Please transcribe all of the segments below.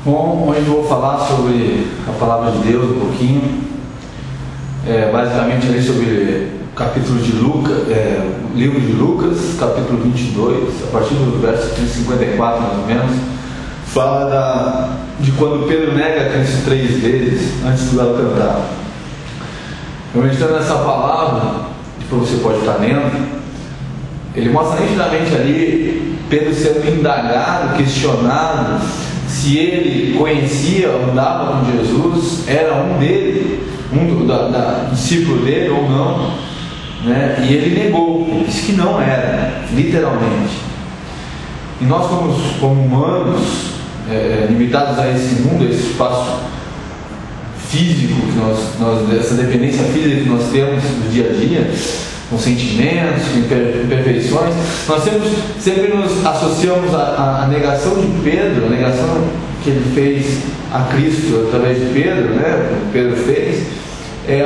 Bom, hoje eu vou falar sobre a palavra de Deus um pouquinho, basicamente ali sobre o capítulo de Lucas, livro de Lucas, capítulo 22, a partir do verso 54 mais ou menos, fala de quando Pedro nega Cristo 3 vezes antes do galo cantar. Eu meditando nessa palavra, depois você pode estar lendo, ele mostra nitidamente ali Pedro sendo indagado, questionado se ele conhecia, andava com Jesus, era um dele, discípulo dele ou não, né? E ele negou, ele disse que não era, literalmente. E nós como humanos, limitados a esse mundo, a esse espaço físico, essa dependência física que nós temos no dia a dia, com sentimentos, com imperfeições, nós sempre nos associamos à negação de Pedro, a negação que ele fez a Cristo através de Pedro, né? O que Pedro fez,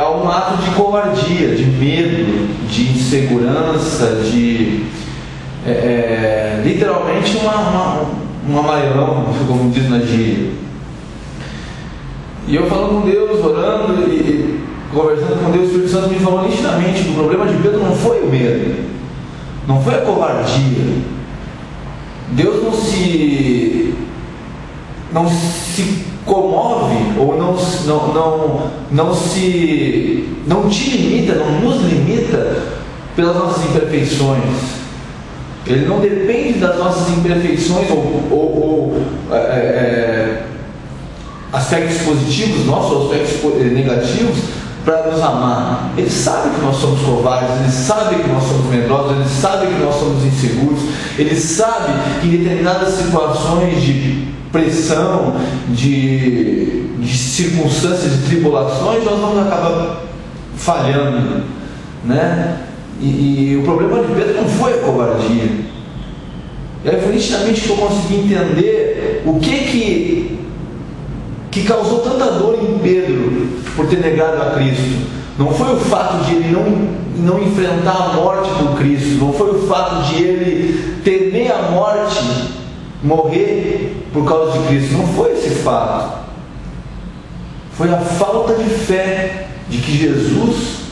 a um ato de covardia, de medo, de insegurança, de literalmente um amarelão, como diz na gíria. E eu falando com Deus, orando e conversando com Deus, o Espírito Santo me falou nitidamente que o problema de Pedro não foi o medo, não foi a covardia. Deus não se comove ou não te limita, não nos limita pelas nossas imperfeições. Ele não depende das nossas imperfeições ou aspectos positivos nossos ou aspectos negativos para nos amar. Ele sabe que nós somos covardes, ele sabe que nós somos medrosos, ele sabe que nós somos inseguros, ele sabe que em determinadas situações de pressão, de circunstâncias, de tribulações, nós vamos acabar falhando, né? E o problema de Pedro não foi a covardia. E aí foi nitidamente que eu consegui entender o que causou tanta dor em Pedro por ter negado a Cristo. Não foi o fato de ele não enfrentar a morte do Cristo, não foi o fato de ele temer a morte, morrer por causa de Cristo, não foi esse fato. Foi a falta de fé de que Jesus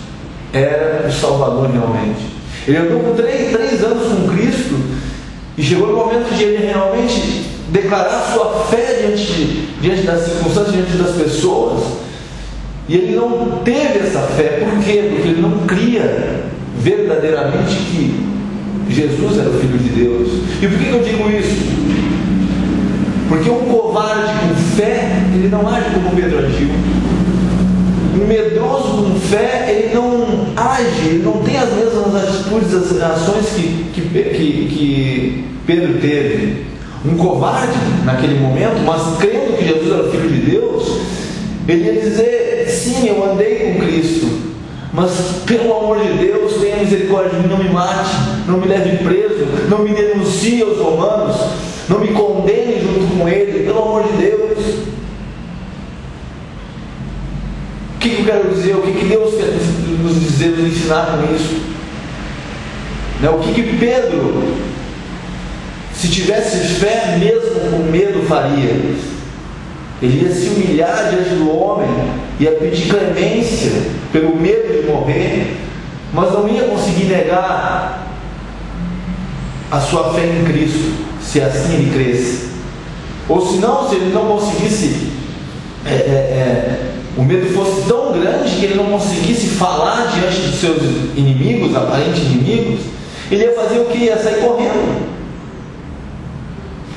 era o Salvador realmente. Ele andou com 3 anos com Cristo e chegou no momento de ele realmente declarar sua fé diante das circunstâncias, diante das pessoas, e ele não teve essa fé. Por quê? Porque ele não cria verdadeiramente que Jesus era o Filho de Deus. E por que eu digo isso? Porque um covarde com fé, ele não age como Pedro agiu. Um medroso com fé, ele não age, ele não tem as mesmas atitudes, as ações que Pedro teve. Um covarde naquele momento, mas crendo que Jesus era o Filho de Deus, ele ia dizer: sim, eu andei com Cristo, mas pelo amor de Deus, tenha misericórdia de mim, não me mate, não me leve preso, não me denuncie aos romanos, não me condene junto com ele, pelo amor de Deus. O que eu quero dizer? O que Deus quer nos dizer, nos ensinar com isso? O que Pedro, se tivesse fé, mesmo com medo, faria? Ele ia se humilhar diante do homem, ia pedir clemência pelo medo de morrer, mas não ia conseguir negar a sua fé em Cristo, se assim ele cresce. Ou se ele não conseguisse, o medo fosse tão grande que ele não conseguisse falar diante dos seus inimigos, aparentes inimigos, ele ia fazer o que? Ia sair correndo.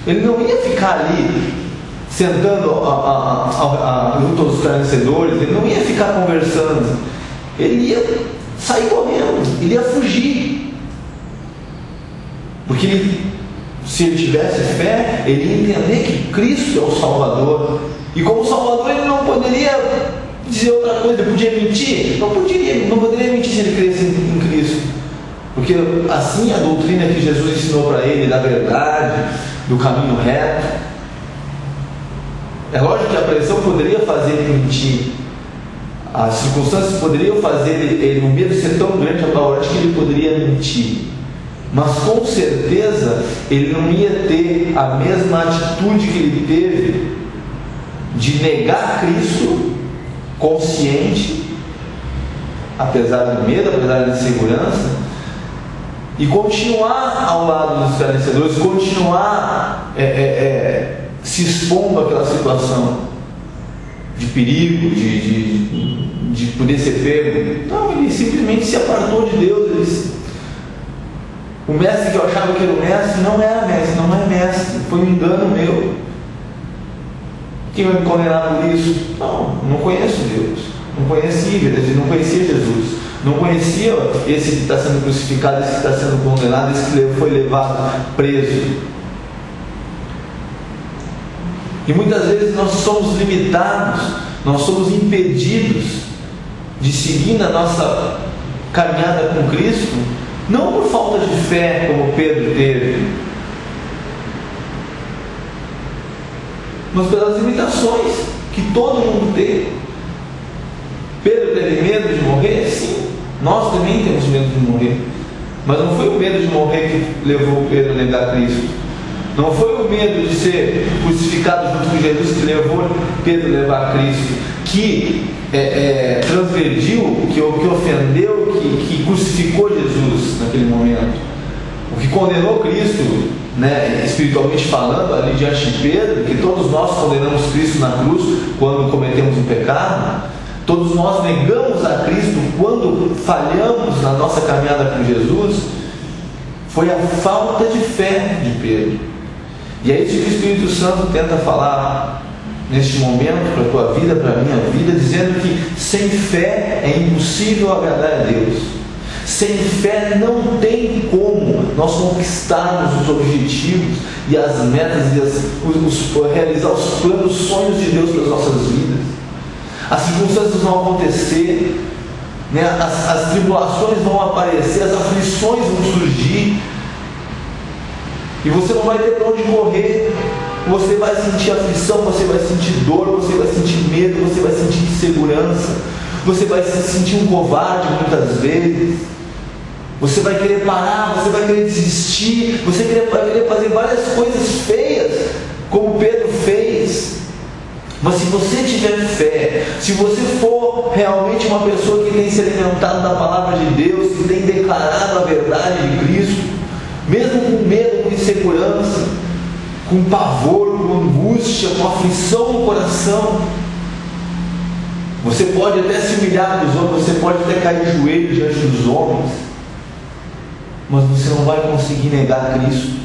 Ele não ia ficar ali sentando junto aos esclarecedores, ele não ia ficar conversando, ele ia sair correndo, ele ia fugir. Porque se ele tivesse fé, ele ia entender que Cristo é o Salvador, e como Salvador ele não poderia dizer outra coisa. Ele podia mentir? Não poderia mentir se ele cresce em Cristo, porque assim a doutrina que Jesus ensinou para ele da verdade, do caminho reto. É lógico que a pressão poderia fazer ele mentir, as circunstâncias poderiam fazer ele, o medo ser tão grande a tal hora que ele poderia mentir, mas com certeza ele não ia ter a mesma atitude que ele teve de negar Cristo, consciente, apesar do medo, apesar da insegurança, e continuar ao lado dos esclarecedores, continuar se expondo àquela situação de perigo, de poder ser pego. Não, ele simplesmente se apartou de Deus. O mestre que eu achava que era o mestre não era mestre, não é mestre, foi um engano meu. Quem vai me condenar por isso? Não conheço Deus, não conhecia Jesus, não conhecia esse que está sendo crucificado, esse que está sendo condenado, esse que foi levado preso. E muitas vezes nós somos limitados, nós somos impedidos de seguir na nossa caminhada com Cristo, não por falta de fé, como Pedro teve, mas pelas limitações que todo mundo tem. Pedro teve medo de morrer? Sim, nós também temos medo de morrer, mas não foi o medo de morrer que levou Pedro a negar Cristo, não foi o medo de ser crucificado junto com Jesus que levou Pedro a levar Cristo, que transgrediu, que ofendeu, que crucificou Jesus naquele momento. O que condenou Cristo, espiritualmente falando, ali diante de Pedro, que todos nós condenamos Cristo na cruz quando cometemos um pecado, todos nós negamos a Cristo quando falhamos na nossa caminhada com Jesus, foi a falta de fé de Pedro. E é isso que o Espírito Santo tenta falar neste momento para a tua vida, para a minha vida, dizendo que sem fé é impossível agradar a Deus. Sem fé não tem como nós conquistarmos os objetivos e as metas e realizar os planos, os sonhos de Deus para as nossas vidas. As circunstâncias vão acontecer, as tribulações vão aparecer, as aflições vão surgir, e você não vai ter para onde correr. Você vai sentir aflição, você vai sentir dor, você vai sentir medo, você vai sentir insegurança, você vai se sentir um covarde muitas vezes, você vai querer parar, você vai querer desistir, você vai querer fazer várias coisas feias, como Pedro fez. Mas se você tiver fé, se você for realmente uma pessoa que tem se alimentado da palavra de Deus, que tem declarado a verdade de Cristo, mesmo com medo, com insegurança, com pavor, com angústia, com aflição no coração, você pode até se humilhar dos homens, você pode até cair de joelhos diante dos homens, mas você não vai conseguir negar Cristo.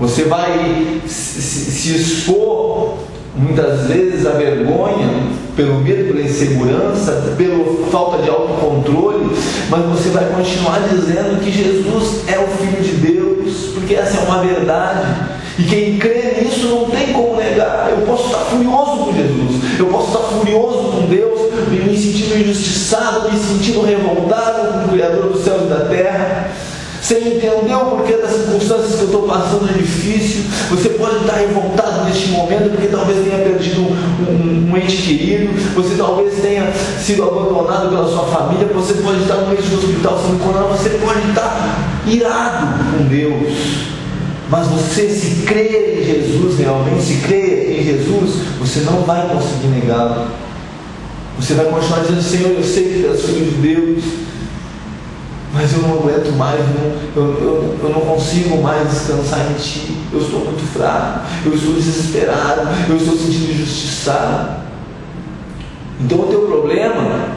Você vai se expor muitas vezes à vergonha, pelo medo, pela insegurança, pela falta de autocontrole, mas você vai continuar dizendo que Jesus é o Filho de Deus, porque essa é uma verdade, e quem crê nisso não tem como negar. Eu posso estar furioso com Jesus, eu posso estar furioso com Deus, me sentindo injustiçado, me sentindo revoltado com o Criador dos céus e da terra, sem entender o porquê das circunstâncias que eu estou passando é difícil. Você pode estar revoltado neste momento porque talvez tenha perdido um ente querido, você talvez tenha sido abandonado pela sua família, você pode estar no meio do hospital sendo condenado, você pode estar irado com Deus, mas você, se crer em Jesus realmente, se crer em Jesus, você não vai conseguir negá-lo. Você vai continuar dizendo: Senhor, eu sei que tu és Filho de Deus, mas eu não aguento mais, eu não consigo mais descansar em Ti, eu estou muito fraco, eu estou desesperado, eu estou sentindo injustiçado. Então o teu problema,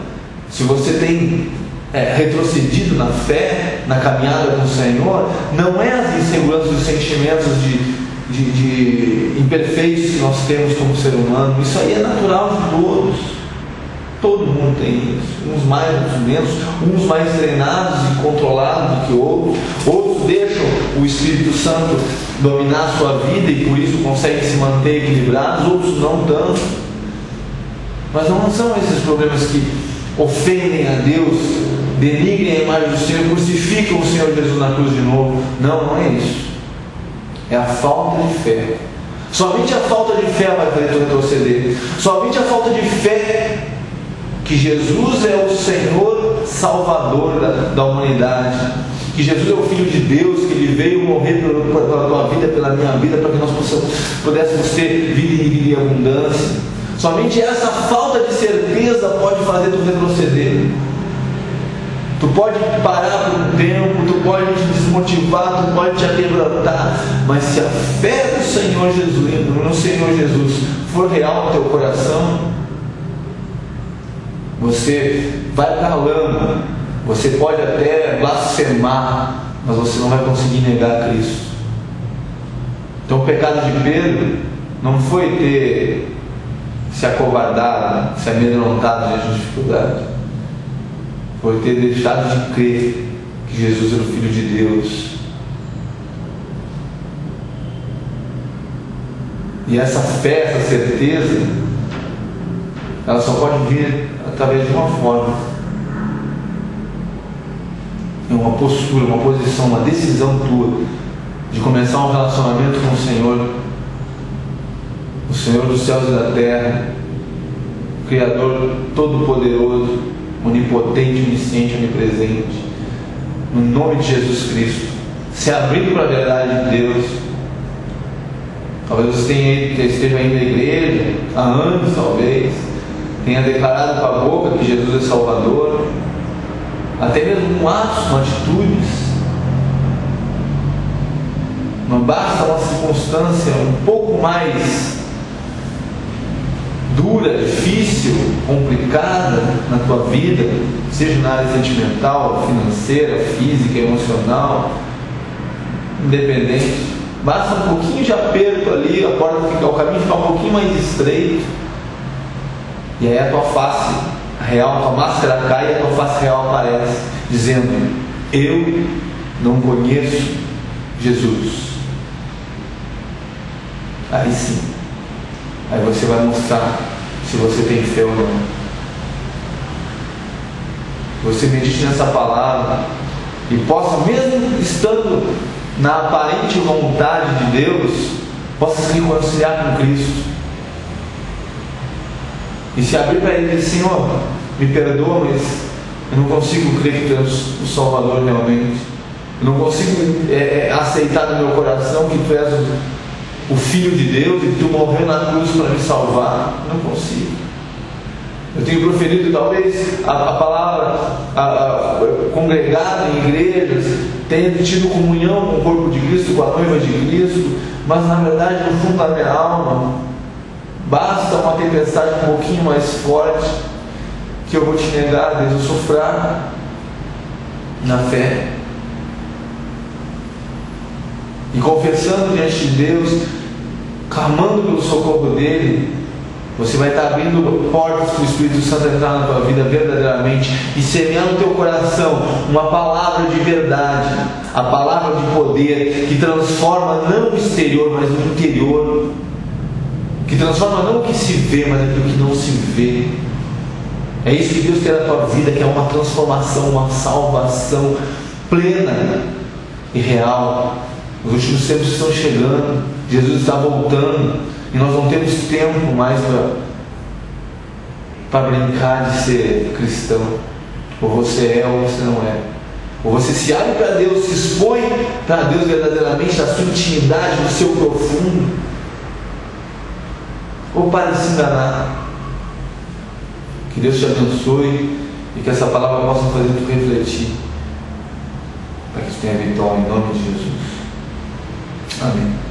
se você tem retrocedido na fé, na caminhada com o Senhor, não é as inseguranças, os sentimentos de imperfeitos que nós temos como ser humano. Isso aí é natural de todos. Todo mundo tem isso, uns mais, outros menos, uns mais treinados e controlados do que outros, outros deixam o Espírito Santo dominar a sua vida e por isso conseguem se manter equilibrados, outros não tanto. Mas não são esses problemas que ofendem a Deus, denigrem a imagem do Senhor, crucificam o Senhor Jesus na cruz de novo. Não é isso. É a falta de fé. Somente a falta de fé vai fazer tu retroceder. Somente a falta de fé que Jesus é o Senhor Salvador da humanidade, que Jesus é o Filho de Deus, que Ele veio morrer pela tua vida, pela minha vida, para que nós pudéssemos ter vida e vida em abundância. Somente essa falta de certeza pode fazer tu retroceder. Tu pode parar por um tempo, tu pode te desmotivar, tu pode te aquebrantar, mas se a fé do Senhor Jesus, no Senhor Jesus, for real no teu coração, você vai para a lama, você pode até blasfemar, mas você não vai conseguir negar Cristo. Então o pecado de Pedro não foi ter se acovardado, se amedrontado diante da dificuldade, foi ter deixado de crer que Jesus era o Filho de Deus. E essa fé, essa certeza, ela só pode vir através de uma forma: é uma postura, uma posição, uma decisão tua de começar um relacionamento com o Senhor, o Senhor dos céus e da terra, Criador todo-poderoso, onipotente, onisciente, onipresente, no nome de Jesus Cristo, se abrindo para a verdade de Deus. Talvez você esteja indo à igreja há anos, talvez tenha declarado com a boca que Jesus é Salvador, até mesmo com atos, com atitudes. Não basta uma circunstância um pouco mais dura, difícil, complicada na tua vida, seja na área sentimental, financeira, física, emocional, independente. Basta um pouquinho de aperto ali, o caminho fica um pouquinho mais estreito, e aí a tua face real, a tua máscara cai e a tua face real aparece, dizendo: eu não conheço Jesus. Aí sim, aí você vai mostrar se você tem fé ou não. Você medite nessa palavra e possa, mesmo estando na aparente vontade de Deus, possa se reconciliar com Cristo e se abrir para Ele e dizer: Senhor, me perdoa, mas eu não consigo crer que Tu és o Salvador realmente. Eu não consigo aceitar no meu coração que Tu és o Filho de Deus e que Tu morreu na cruz para me salvar. Eu não consigo. Eu tenho proferido talvez a palavra congregada em igrejas, tenho tido comunhão com o corpo de Cristo, com a noiva de Cristo, mas na verdade no fundo da minha alma basta uma tempestade um pouquinho mais forte que eu vou te negar, Deus. Eu sou fraco na fé. E confessando diante de Deus, clamando pelo socorro dEle, você vai estar abrindo portas para o Espírito Santo entrar na tua vida verdadeiramente e semear no teu coração uma palavra de verdade, a palavra de poder que transforma não o exterior, mas o interior, que transforma não o que se vê, mas aquilo que não se vê. É isso que Deus quer na tua vida, que é uma transformação, uma salvação plena e real. Os últimos tempos estão chegando, Jesus está voltando, e nós não temos tempo mais para brincar de ser cristão. Ou você é ou você não é. Ou você se abre para Deus, se expõe para Deus verdadeiramente, na sua intimidade, no seu profundo, ou para se enganar. Que Deus te abençoe e que essa palavra possa fazer tu refletir, para que tu tenha vitória em nome de Jesus. Amém.